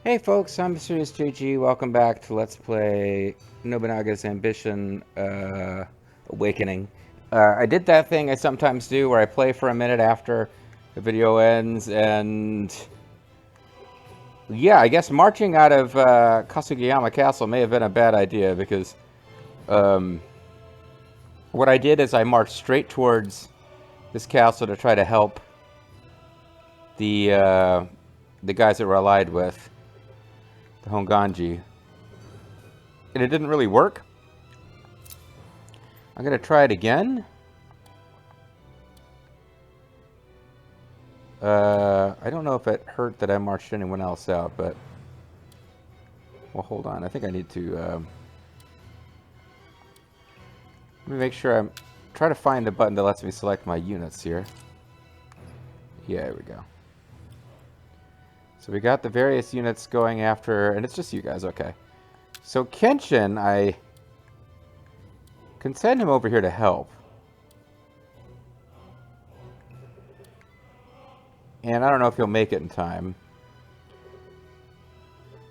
Hey folks, I'm Mysterious JG. Welcome back to Let's Play Nobunaga's Ambition Awakening. I did that thing I sometimes do where I play for a minute after the video ends, and yeah, I guess marching out of Kasugiyama Castle may have been a bad idea because um, what I did is I marched straight towards this castle to try to help the guys that we're allied with, the Honganji, and it didn't really work. I'm gonna try it again. I don't know if it hurt that I marched anyone else out, but... Well, hold on. I think I need to... let me make sure I'm... Try to find the button that lets me select my units here. Yeah, there we go. So we got the various units going after... And it's just you guys, okay. So Kenshin, I can send him over here to help. And I don't know if he'll make it in time.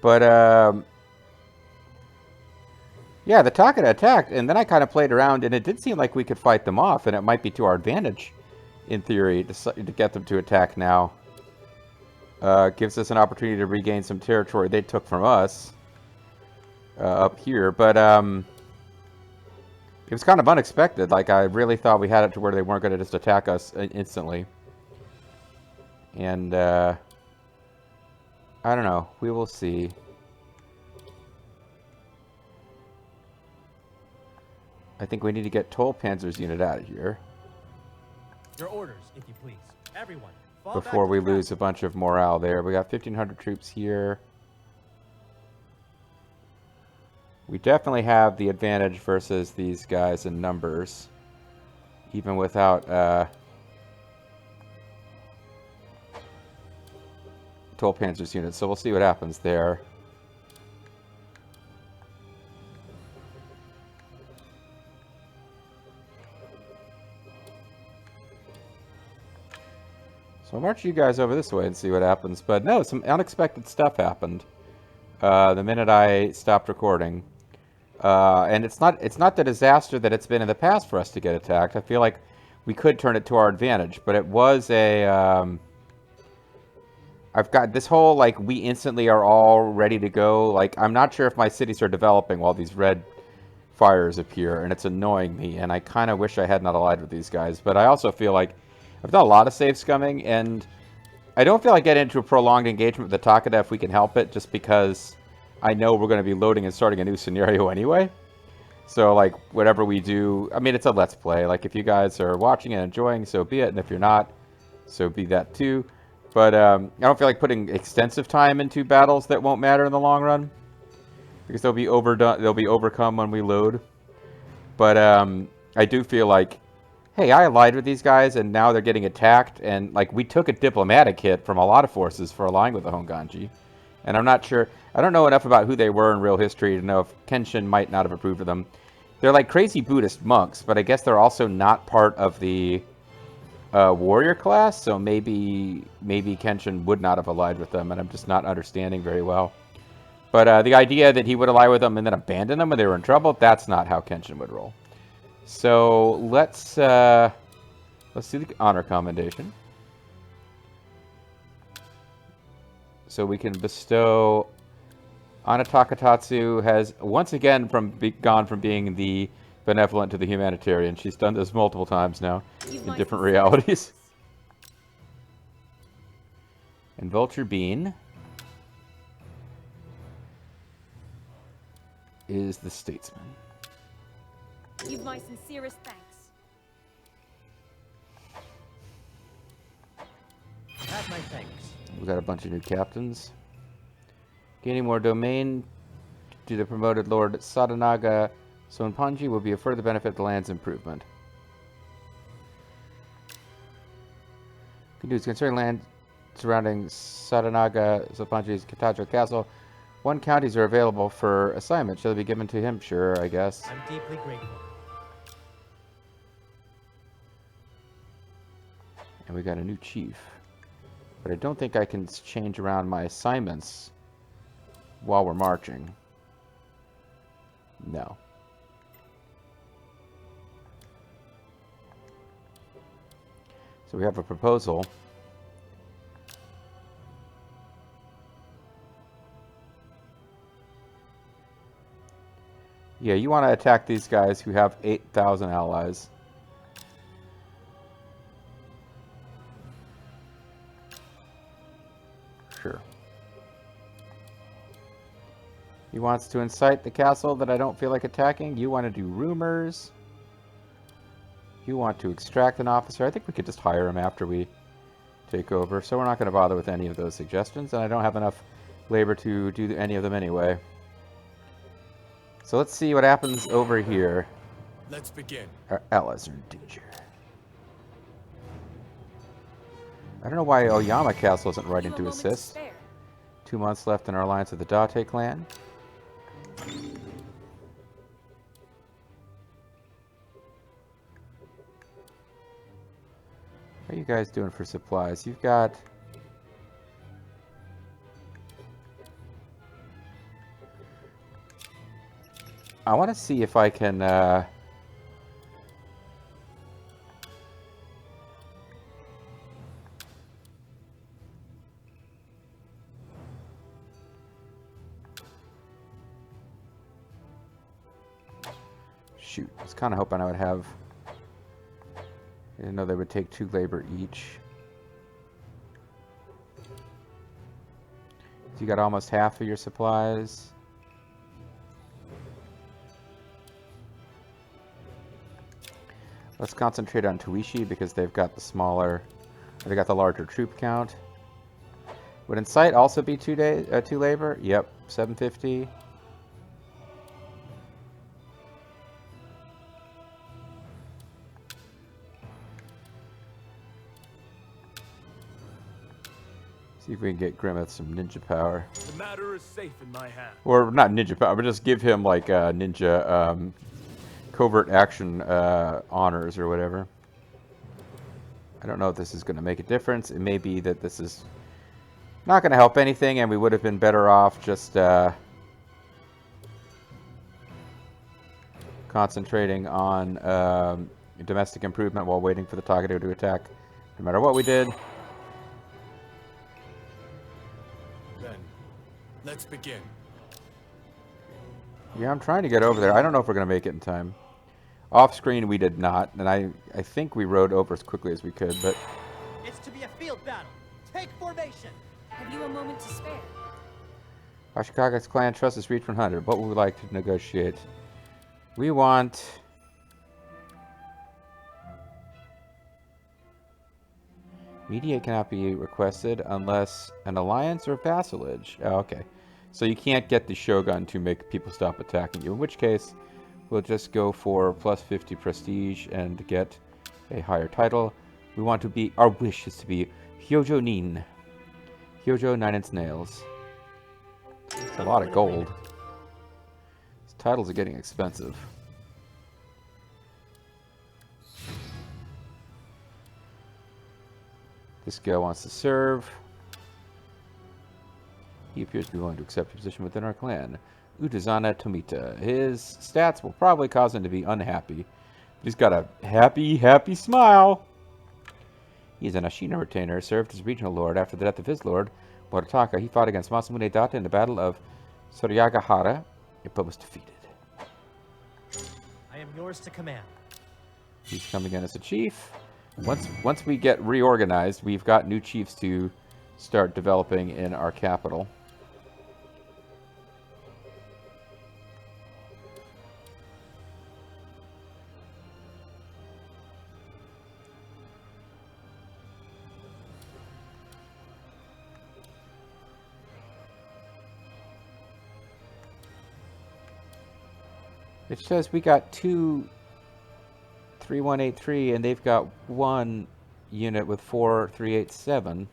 But, yeah, the Takeda attacked, and then I kind of played around, and it did seem like we could fight them off, and it might be to our advantage, in theory, to get them to attack now. Gives us an opportunity to regain some territory they took from us up here, but it was kind of unexpected. Like, I really thought we had it to where they weren't going to just attack us instantly. And, I don't know. We will see. I think we need to get Toll Panzer's unit out of here. Your orders, if you please. Everyone, fall Before back we to the lose a bunch of morale there. We got 1,500 troops here. We definitely have the advantage versus these guys in numbers. Even without Toll Panzer's unit. So we'll see what happens there. So I'll march you guys over this way and see what happens. But no, some unexpected stuff happened the minute I stopped recording. And it's not the disaster that it's been in the past for us to get attacked. I feel like we could turn it to our advantage. But it was a... I've got this whole, like, we instantly are all ready to go. Like, I'm not sure if my cities are developing while these red fires appear. And it's annoying me. And I kind of wish I had not allied with these guys. But I also feel like I've done a lot of save scumming, and I don't feel like getting into a prolonged engagement with the Takeda if we can help it, just because I know we're going to be loading and starting a new scenario anyway. So, like, whatever we do, I mean, it's a Let's Play. Like, if you guys are watching and enjoying, so be it, and if you're not, so be that too. But I don't feel like putting extensive time into battles that won't matter in the long run, because they'll be overdone, they'll be overcome when we load. But I do feel like, hey, I allied with these guys, and now they're getting attacked, and, like, we took a diplomatic hit from a lot of forces for allying with the Honganji. And I'm not sure, I don't know enough about who they were in real history to know if Kenshin might not have approved of them. They're like crazy Buddhist monks, but I guess they're also not part of the warrior class, so maybe Kenshin would not have allied with them, and I'm just not understanding very well. But the idea that he would ally with them and then abandon them when they were in trouble, that's not how Kenshin would roll. So let's do the honor commendation. So we can bestow... Anna Takatatsu has once again gone from being the benevolent to the humanitarian. She's done this multiple times now in different realities. And Vulture Bean is the statesman. You've my sincerest thanks. Have my thanks. We've got a bunch of new captains. Gaining more domain to the promoted Lord Sadanaga Sonpanji will be a further benefit to the land's improvement. Concerning land surrounding Sadanaga Sonpanji's Kagetora Castle, 1 counties are available for assignment. Shall they be given to him? Sure, I guess. I'm deeply grateful. And we got a new chief. But I don't think I can change around my assignments while we're marching. No. So we have a proposal. Yeah, you want to attack these guys who have 8,000 allies. Sure. He wants to incite the castle that I don't feel like attacking. You want to do rumors. You want to extract an officer. I think we could just hire him after we take over. So we're not going to bother with any of those suggestions. And I don't have enough labor to do any of them anyway. So let's see what happens over here. Let's begin. Our allies are in danger. I don't know why Oyama Castle isn't right You a into moment to assist. spare. 2 months left in our alliance with the Date clan. How are you guys doing for supplies? You've got... I want to see if I can... Shoot, I was kind of hoping I would have... I didn't know they would take 2 labor each. So you got almost half of your supplies. Let's concentrate on Tuishi because they've got the smaller... They got the larger troop count. Would Incite also be 2 labor? Yep, 750. See if we can get Grimmeth some ninja power. The matter is safe in my hands. Or not ninja power, but just give him like ninja covert action honors or whatever. I don't know if this is going to make a difference. It may be that this is not going to help anything and we would have been better off just concentrating on domestic improvement while waiting for the Kagetora to attack, no matter what we did. Then, let's begin. Yeah, I'm trying to get over there. I don't know if we're going to make it in time. Off screen, we did not, and I think we rode over as quickly as we could, but... It's to be a field battle. Take formation. Have you a moment to spare? Ashikage's clan trust is reached 100. What would we like to negotiate? We want... Mediate cannot be requested unless an alliance or vassalage. Oh, okay. So you can't get the Shogun to make people stop attacking you, in which case we'll just go for plus 50 prestige and get a higher title. We want to be... Our wish is to be Hyojo Nin. Hyojo 9 Inch Nails. It's a lot of gold. These titles are getting expensive. This guy wants to serve. He appears to be willing to accept a position within our clan. Utazana Tomita. His stats will probably cause him to be unhappy. He's got a happy smile. He's an Ashina retainer, served as regional lord. After the death of his lord, Moritaka, he fought against Masamune Date in the Battle of Suryagahara, but was defeated. I am yours to command. He's coming in as a chief. Once we get reorganized, we've got new chiefs to start developing in our capital. It says we got 2 3183 and they've got 1 unit with 4387.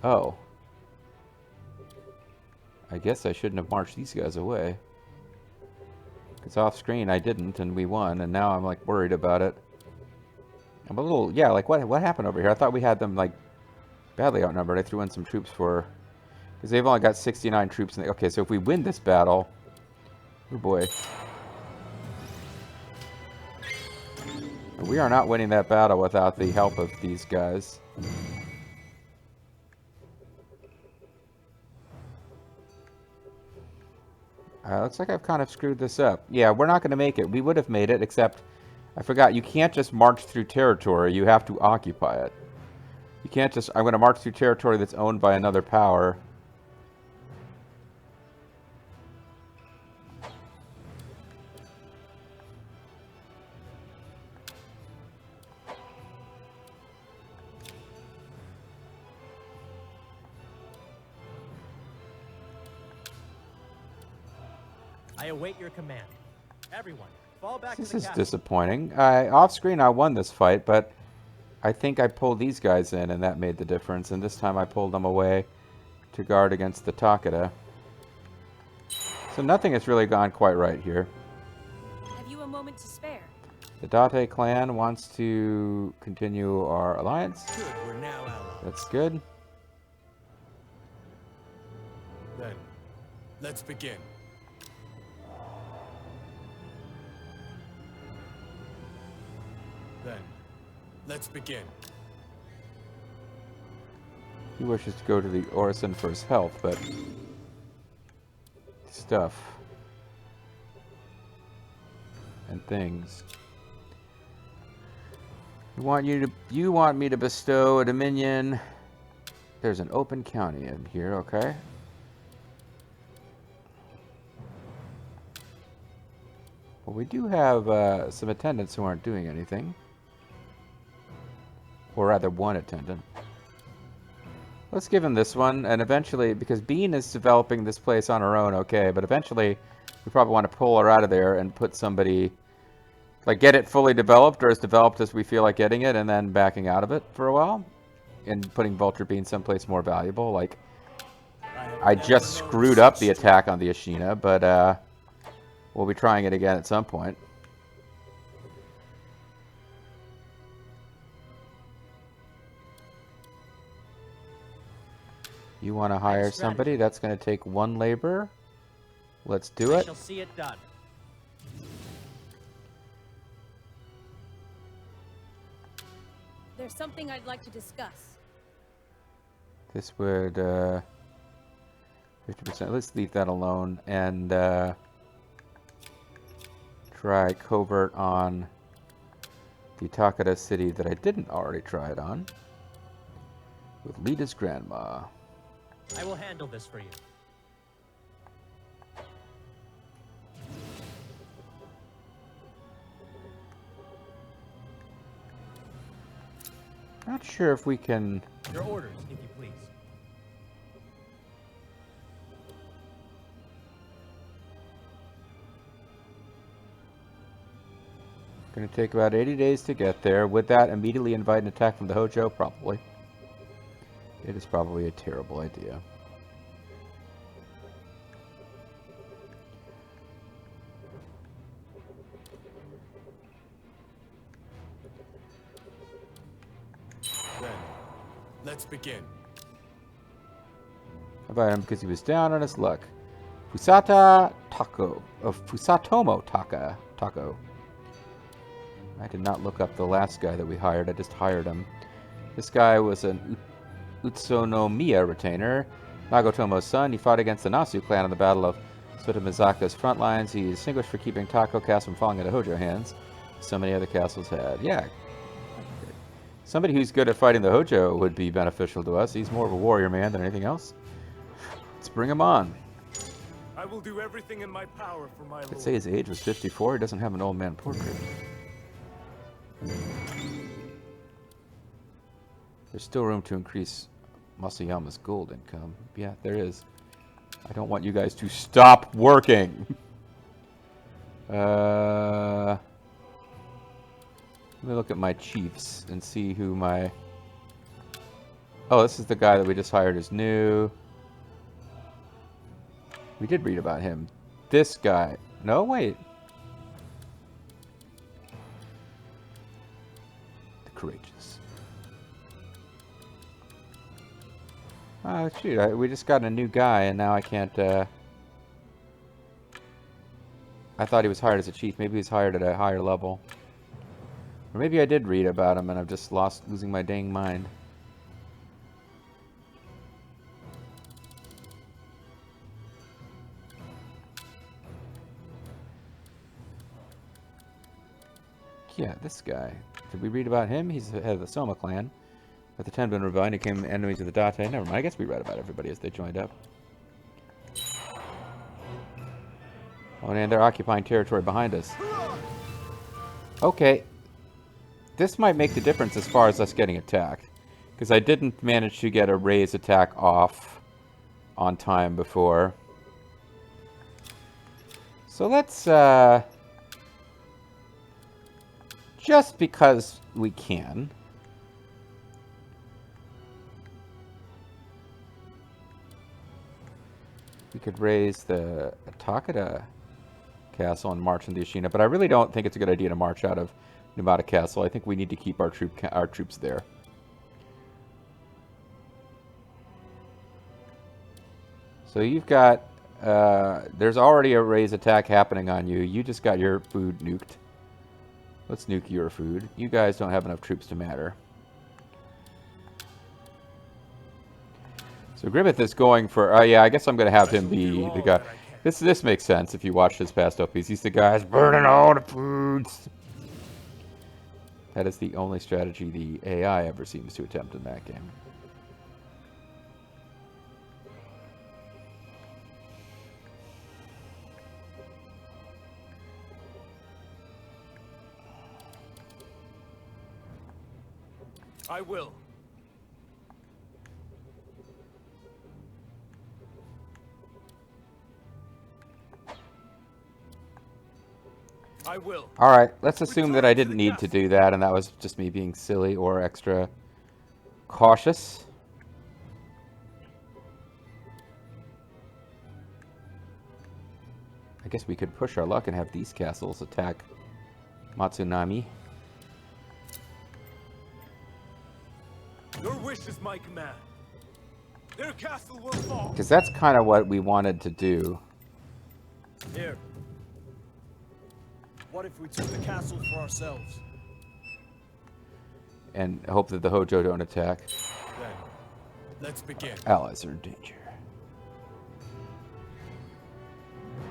Oh. I guess I shouldn't have marched these guys away. Because off screen I didn't and we won, and now I'm like worried about it. I'm a little, yeah, like what happened over here? I thought we had them like badly outnumbered. I threw in some troops for Because they've only got 69 troops. Okay, so if we win this battle... Oh boy. We are not winning that battle without the help of these guys. Looks like I've kind of screwed this up. Yeah, we're not going to make it. We would have made it, except I forgot you can't just march through territory. You have to occupy it. You can't just... I'm going to march through territory that's owned by another power. I await your command. Everyone, fall back This to the is castle. disappointing. Off screen, I won this fight, but I think I pulled these guys in, and that made the difference. And this time I pulled them away to guard against the Takeda. So nothing has really gone quite right here. Have you a moment to spare? The Date clan wants to continue our alliance. Good, we're now allies. That's good. Then, let's begin. Then, let's begin. He wishes to go to the Orison for his health, but... stuff. And things. You want me to bestow a dominion. There's an open county in here, okay? Well, we do have some attendants who aren't doing anything. Or rather, one attendant. Let's give him this one, and eventually, because Bean is developing this place on her own, okay, but eventually we probably want to pull her out of there and put somebody, like, get it fully developed, or as developed as we feel like getting it, and then backing out of it for a while, and putting Vulture Bean someplace more valuable. Like, I just screwed up the attack on the Ashina, but we'll be trying it again at some point. You want to hire somebody? That's going to take one labor. Let's do I it. shall see it done. There's something I'd like to discuss. This would 50%. Let's leave that alone and try covert on the Takeda city that I didn't already try it on with Lita's grandma. I will handle this for you. Not sure if we can. Your orders, if you please. Going to take about 80 days to get there. Would that immediately invite an attack from the Hojo? Probably. It is probably a terrible idea. Then, let's begin. How about him because he was down on his luck? Fusatomo Tako. I did not look up the last guy that we hired. I just hired him. This guy was an Utsunomiya retainer, Nagatomo's son. He fought against the Nasu clan in the Battle of Sotomizaka's front lines. He is distinguished for keeping Tako Castle from falling into Hojo hands. So many other castles had. Yeah. Somebody who's good at fighting the Hojo would be beneficial to us. He's more of a warrior man than anything else. Let's bring him on. I will do everything in my power for my I'd lord. say his age was 54. He doesn't have an old man portrait. There's still room to increase Masayama's gold income. Yeah, there is. I don't want you guys to stop working. Let me look at my chiefs and see who my... Oh, this is the guy that we just hired as new. We did read about him. This guy. No, wait. The courageous. Oh, shoot. We just got a new guy, and now I can't... I thought he was hired as a chief. Maybe he's hired at a higher level. Or maybe I did read about him, and I've just losing my dang mind. Yeah, this guy. Did we read about him? He's the head of the Soma clan. But the Tenbin rebellion became enemies of the Date. Never mind. I guess we read about everybody as they joined up. Oh, and they're occupying territory behind us. Okay. This might make the difference as far as us getting attacked. Because I didn't manage to get a raise attack off on time before. So let's, just because we can. We could raise the Takeda Castle and march into Ashina, but I really don't think it's a good idea to march out of Nobunaga Castle. I think we need to keep our troops there. So you've got, there's already a raise attack happening on you. You just got your food nuked. Let's nuke your food. You guys don't have enough troops to matter. So Grimmeth is going for, yeah, I guess I'm going to have him be the guy. This makes sense if you watch his past OPs. He's the guy who's burning all the foods. That is the only strategy the AI ever seems to attempt in that game. I will. I will. Alright, let's assume that I didn't need to do that, and that was just me being silly or extra cautious. I guess we could push our luck and have these castles attack Matsunami. Your wish is my command. Their castle will fall. Because that's kind of what we wanted to do. Here. What if we took the castle for ourselves? And hope that the Hojo don't attack. Then, let's begin. Allies are in danger.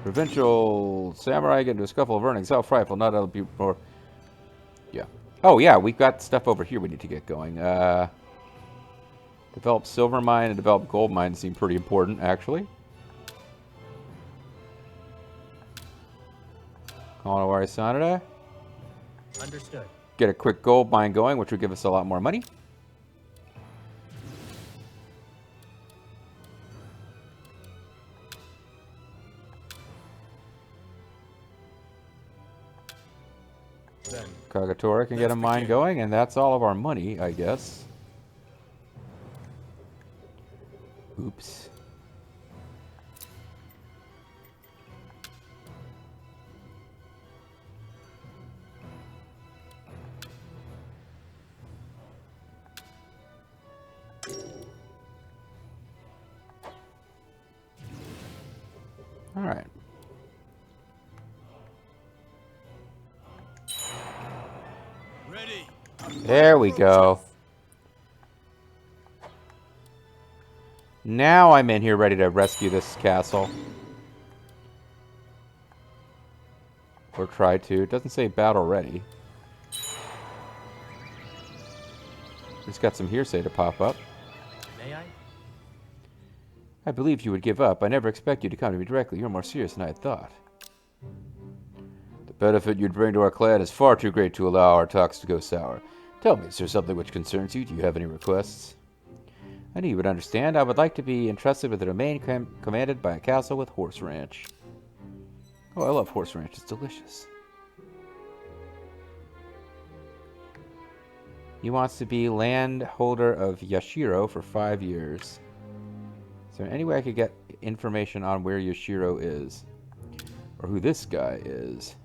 Provincial samurai get into a scuffle of earning self-rifle. Not other people more. Yeah. Oh, yeah, we've got stuff over here we need to get going. Develop silver mine and develop gold mine seem pretty important, actually. Konawari Sanada. Understood. Get a quick gold mine going, which would give us a lot more money. Then, Kagetora can get a mine going, and that's all of our money, I guess. Oops. All right. ready. There we go. Now I'm in here ready to rescue this castle. Or try to. It doesn't say battle ready. Just got some hearsay to pop up. May I? I believed you would give up. I never expected you to come to me directly. You're more serious than I had thought. The benefit you'd bring to our clan is far too great to allow our talks to go sour. Tell me, is there something which concerns you? Do you have any requests? I knew you would understand. I would like to be entrusted with a domain commanded by a castle with horse ranch. Oh, I love horse ranch. It's delicious. He wants to be landholder of Yashiro for 5 years. Is there any way I could get information on where Yashiro is? Or who this guy is?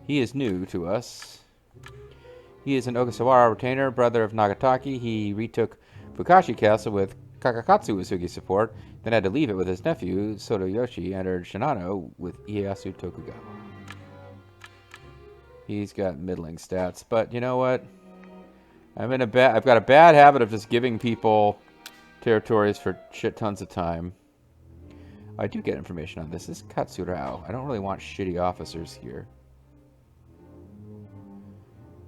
He is new to us. He is an Ogasawara retainer, brother of Nagataki. He retook Fukashi Castle with Kakakatsu Usugi's support, then had to leave it with his nephew, Sotoyoshi, entered Shinano with Ieyasu Tokugawa. He's got middling stats, but you know what? I've got a bad habit of just giving people territories for shit tons of time. I do get information on this. This is Katsurao. I don't really want shitty officers here.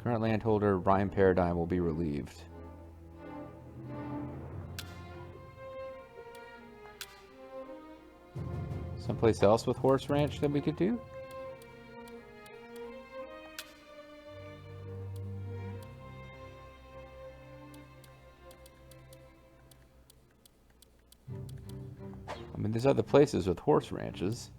Current landholder Rhyme Paradigm will be relieved. Someplace else with horse ranch that we could do? I mean, there's other places with horse ranches.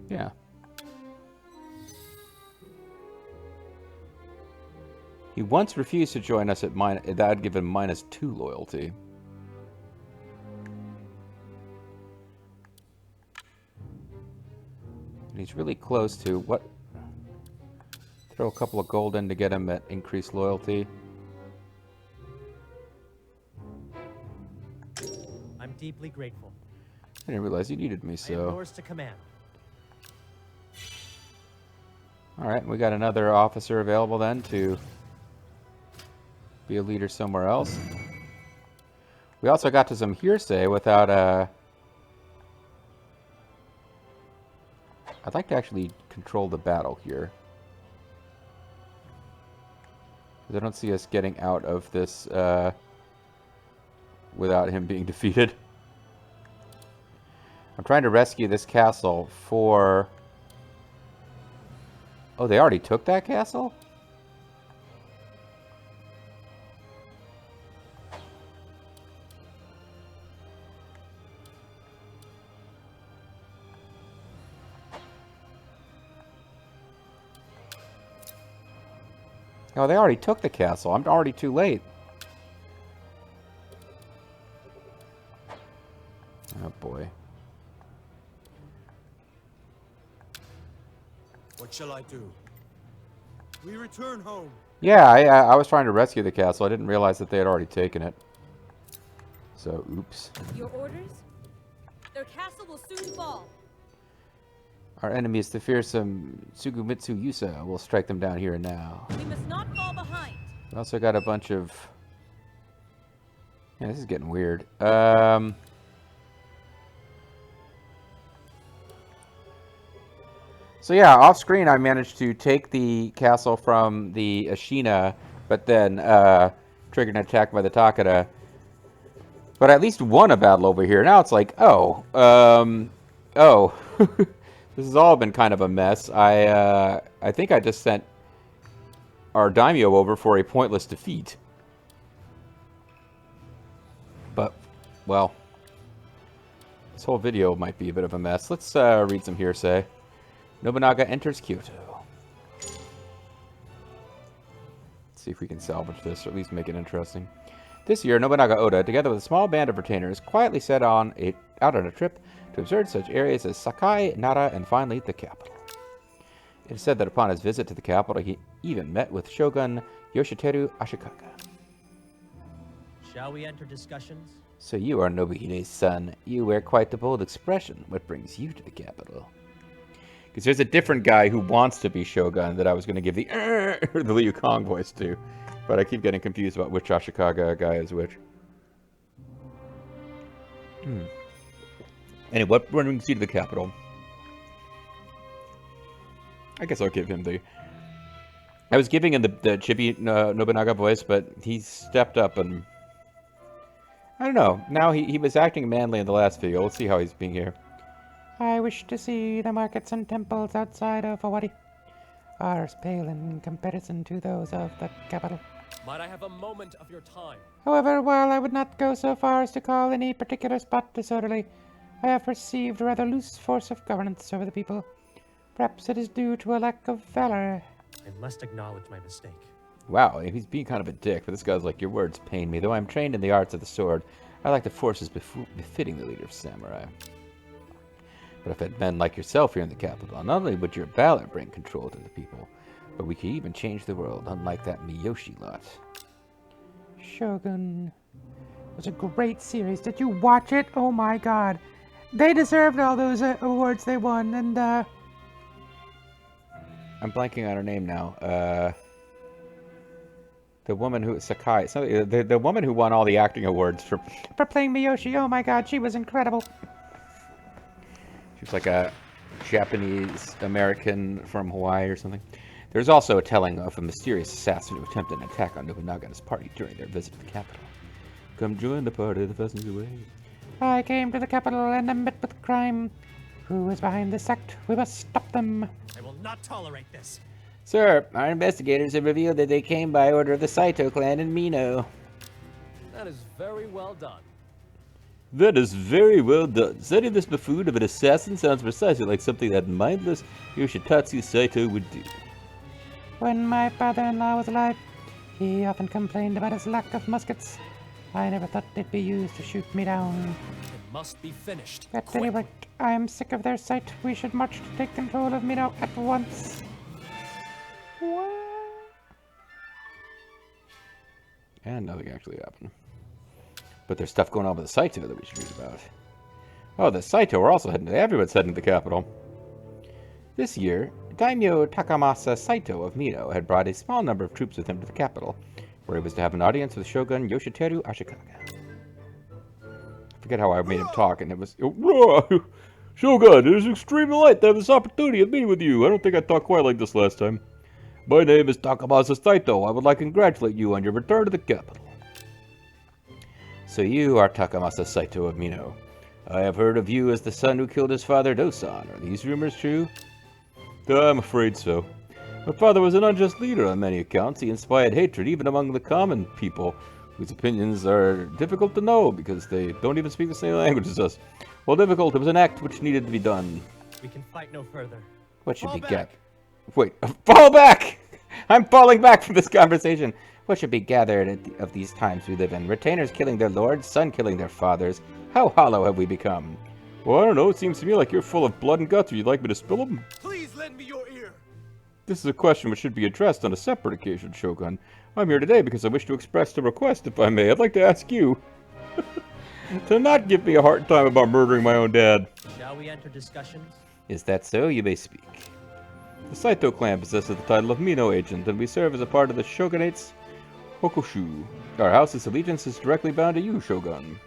Yeah. He once refused to join us at that would give him -2 loyalty. And he's really close to what? Throw a couple of gold in to get him at increased loyalty. I'm deeply grateful. I didn't realize you needed me, I am so. yours to command. Alright, we got another officer available then to be a leader somewhere else. We also got to some hearsay without I'd like to actually control the battle here. Because I don't see us getting out of this without him being defeated. I'm trying to rescue this castle for... Oh, they already took that castle? Oh, they already took the castle. I'm already too late. Oh, boy. What shall I do? We return home. Yeah, I was trying to rescue the castle. I didn't realize that they had already taken it. So, oops. Your orders? Their castle will soon fall. Our enemy is the fearsome Sugumitsu Yusa. We'll strike them down here and now. We must not fall behind. We also got a bunch of... Yeah, this is getting weird. So yeah, off screen I managed to take the castle from the Ashina, but then triggered an attack by the Takeda. But I at least won a battle over here. Now it's like, oh. This has all been kind of a mess. I think I just sent our daimyo over for a pointless defeat. But, well, this whole video might be a bit of a mess. Let's read some hearsay. Nobunaga enters Kyoto. Let's see if we can salvage this, or at least make it interesting. This year, Nobunaga Oda, together with a small band of retainers, quietly set out on a trip to observe such areas as Sakai, Nara, and finally the capital. It is said that upon his visit to the capital, he even met with Shogun Yoshiteru Ashikaga. Shall we enter discussions? So you are Nobuhide's son. You wear quite the bold expression. What brings you to the capital? Because there's a different guy who wants to be Shogun that I was going to give the Liu Kang voice to. But I keep getting confused about which Ashikaga guy is which. Anyway, what brings you to the capital? I guess I'll give him the... I was giving him the chibi Nobunaga voice, but he stepped up and... I don't know. Now he was acting manly in the last video. Let's see how he's being here. I wish to see the markets and temples outside of Owari. Ours pale in comparison to those of the capital. Might I have a moment of your time? However, while I would not go so far as to call any particular spot disorderly, I have perceived a rather loose force of governance over the people. Perhaps it is due to a lack of valor. I must acknowledge my mistake. Wow, he's being kind of a dick, but this guy's like, your words pain me. Though I'm trained in the arts of the sword, I like the forces befitting the leader of samurai. But if had men like yourself here in the capital, not only would your valor bring control to the people, but we could even change the world, unlike that Miyoshi lot. Shogun. It was a great series. Did you watch it? Oh my god. They deserved all those awards they won, and I'm blanking on her name now. The woman who Sakai, the woman who won all the acting awards for playing Miyoshi. Oh my god, she was incredible. She was like a Japanese American from Hawaii or something. There's also a telling of a mysterious assassin who attempted an attack on Nobunaga and his party during their visit to the capital. Come join the party, the pheasants away. I came to the capital and am met with crime. Who is behind this act? We must stop them. I will not tolerate this. Sir, our investigators have revealed that they came by order of the Saito clan in Mino. That is very well done. That is very well done. Studying this buffoon of an assassin sounds precisely like something that mindless Yoshitatsu Saito would do. When my father-in-law was alive, he often complained about his lack of muskets. I never thought they'd be used to shoot me down. It must be finished. At any rate, I am sick of their sight. We should march to take control of Mino at once. What? And nothing actually happened. But there's stuff going on with the Saito that we should read about. Oh, the Saito are also heading to... Everyone's heading to the capital. This year, Daimyo Takamasa Saito of Mino had brought a small number of troops with him to the capital, where he was to have an audience with Shogun Yoshiteru Ashikaga. I forget how I made him talk, and it was... Shogun, it is extreme delight to have this opportunity of meeting with you. I don't think I talked quite like this last time. My name is Takamasa Saito. I would like to congratulate you on your return to the capital. So you are Takamasa Saito of Mino. I have heard of you as the son who killed his father Dosan. Are these rumors true? I'm afraid so. My father was an unjust leader on many accounts. He inspired hatred even among the common people, whose opinions are difficult to know because they don't even speak the same language as us. Well, difficult, it was an act which needed to be done. We can fight no further. What should Fall be back. Wait, fall back! I'm falling back from this conversation. What should be gathered of these times we live in? Retainers killing their lords, son killing their fathers. How hollow have we become? Well, I don't know. It seems to me like you're full of blood and guts. Would you like me to spill them? Please lend me your ear. This is a question which should be addressed on a separate occasion, Shogun. I'm here today because I wish to express a request, if I may. I'd like to ask you to not give me a hard time about murdering my own dad. Shall we enter discussions? Is that so? You may speak. The Saito clan possesses the title of Mino agent, and we serve as a part of the Shogunate's Hokushu. Our house's allegiance is directly bound to you, Shogun.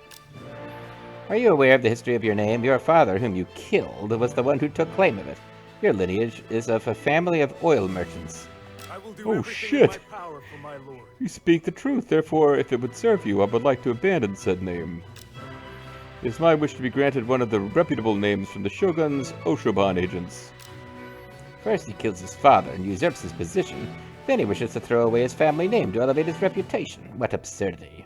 Are you aware of the history of your name? Your father, whom you killed, was the one who took claim of it. Your lineage is of a family of oil merchants. I will do Oh, everything shit. in my power for my lord. You speak the truth, therefore, if it would serve you, I would like to abandon said name. It is my wish to be granted one of the reputable names from the Shogun's Oshoban agents. First he kills his father and usurps his position, then he wishes to throw away his family name to elevate his reputation. What absurdity.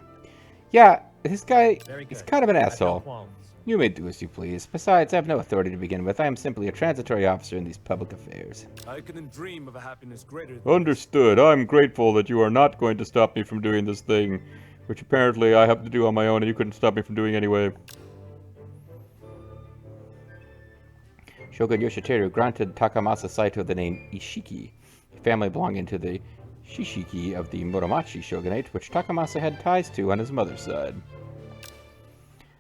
Yeah, this guy Very good. is kind of an I have no asshole. qualms. You may do as you please. Besides, I have no authority to begin with. I am simply a transitory officer in these public affairs. I couldn't dream of a happiness greater than Understood. I'm grateful that you are not going to stop me from doing this thing, which apparently I have to do on my own and you couldn't stop me from doing anyway. Shogun Yoshiteru granted Takamasa Saito the name Ishiki, a family belonging to the Shishiki of the Muromachi shogunate, which Takamasa had ties to on his mother's side.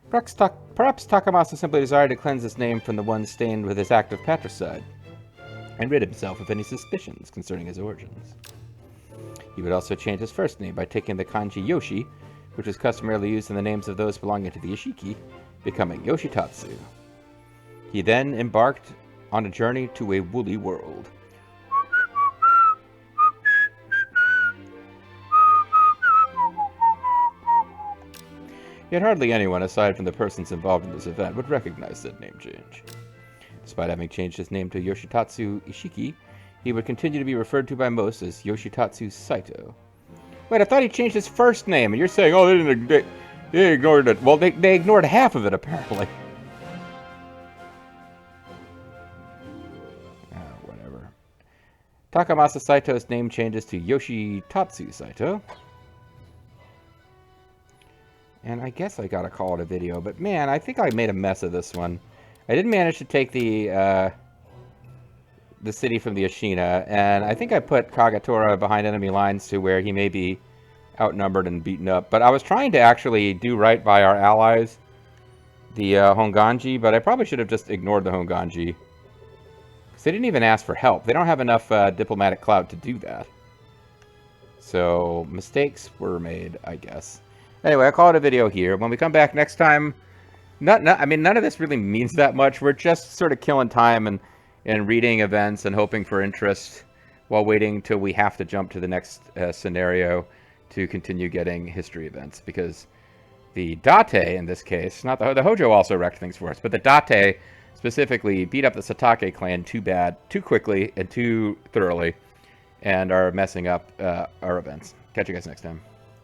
Perhaps Takamasa simply desired to cleanse his name from the one stained with his active patricide, and rid himself of any suspicions concerning his origins. He would also change his first name by taking the kanji Yoshi, which is customarily used in the names of those belonging to the Ishiki, becoming Yoshitatsu. He then embarked on a journey to a woolly world. Yet hardly anyone, aside from the persons involved in this event, would recognize that name change. Despite having changed his name to Yoshitatsu Ishiki, he would continue to be referred to by most as Yoshitatsu Saito. Wait, I thought he changed his first name, and you're saying, oh, they ignored it. Well, they ignored half of it, apparently. Takamasa Saito's name changes to Yoshitatsu Saito. And I guess I gotta call it a video, but man, I think I made a mess of this one. I did manage to take the city from the Ashina, and I think I put Kagetora behind enemy lines to where he may be outnumbered and beaten up. But I was trying to actually do right by our allies, the Honganji, but I probably should have just ignored the Honganji. Because they didn't even ask for help. They don't have enough diplomatic clout to do that. So, mistakes were made, I guess. Anyway, I'll call it a video here. When we come back next time, I mean, none of this really means that much. We're just sort of killing time and reading events and hoping for interest while waiting till we have to jump to the next scenario to continue getting history events. Because the Date, in this case, not the Hojo also wrecked things for us, but the Date specifically beat up the Satake clan too bad, too quickly, and too thoroughly, and are messing up our events. Catch you guys next time.